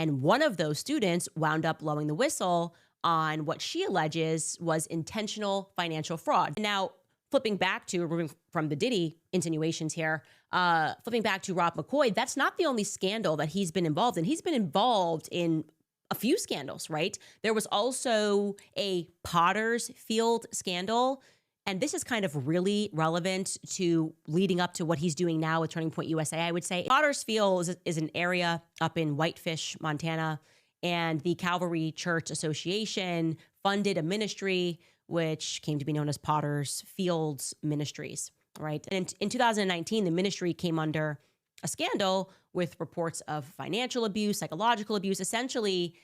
And one of those students wound up blowing the whistle on what she alleges was intentional financial fraud. Now, flipping back to removing from the Diddy insinuations here, flipping back to Rob McCoy, that's not the only scandal that he's been involved in. He's been involved in a few scandals, right? There was also a Potter's Field scandal. And this is kind of really relevant to leading up to what he's doing now with Turning Point USA, I would say. Potter's Field is an area up in Whitefish, Montana, and the Calvary Church Association funded a ministry which came to be known as Potter's Fields Ministries, right? And in 2019, the ministry came under a scandal with reports of financial abuse, psychological abuse. Essentially,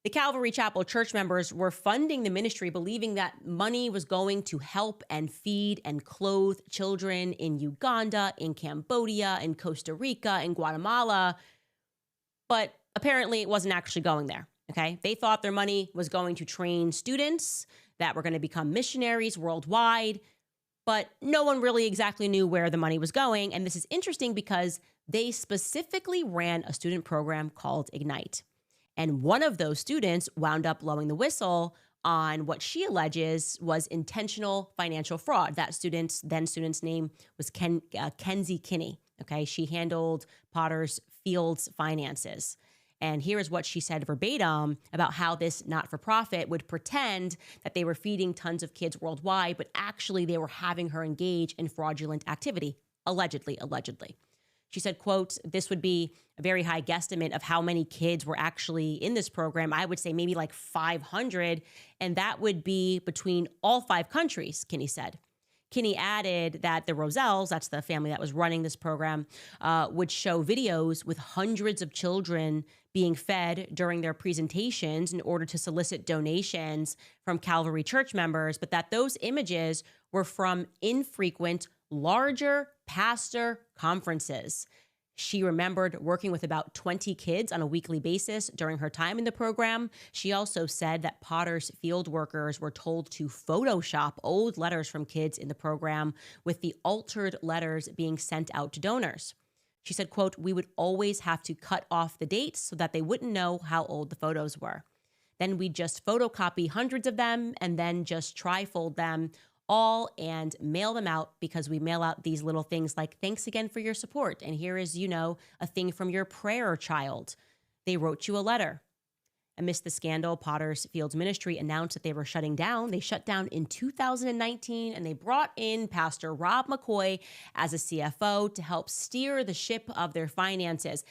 the Calvary Chapel church members were funding the ministry, believing that money was going to help and feed and clothe children in Uganda, in Cambodia, in Costa Rica, in Guatemala. But apparently it wasn't actually going there, okay? They thought their money was going to train students that were going to become missionaries worldwide, but no one really exactly knew where the money was going. And this is interesting because they specifically ran a student program called Ignite. And one of those students wound up blowing the whistle on what she alleges was intentional financial fraud. That student's name was Kenzie Kinney. Okay, she handled Potter's Field's finances. And here is what she said verbatim about how this not-for-profit would pretend that they were feeding tons of kids worldwide, but actually they were having her engage in fraudulent activity, allegedly. She said, quote, this would be a very high guesstimate of how many kids were actually in this program. I would say maybe like 500, and that would be between all 5 countries, Kinney said. Kinney added that the Rosells, that's the family that was running this program, would show videos with hundreds of children being fed during their presentations in order to solicit donations from Calvary church members, but that those images were from infrequent, larger pastor conferences. She remembered working with about 20 kids on a weekly basis during her time in the program. She also said that Potter's Field workers were told to Photoshop old letters from kids in the program, with the altered letters being sent out to donors. She said, quote, we would always have to cut off the dates so that they wouldn't know how old the photos were. Then we'd just photocopy hundreds of them and then just trifold them all and mail them out, because we mail out these little things like, thanks again for your support. And here is, a thing from your prayer child. They wrote you a letter. Amidst the scandal, Potter's Fields Ministry announced that they were shutting down. They shut down in 2019, and they brought in Pastor Rob McCoy as a CFO to help steer the ship of their finances.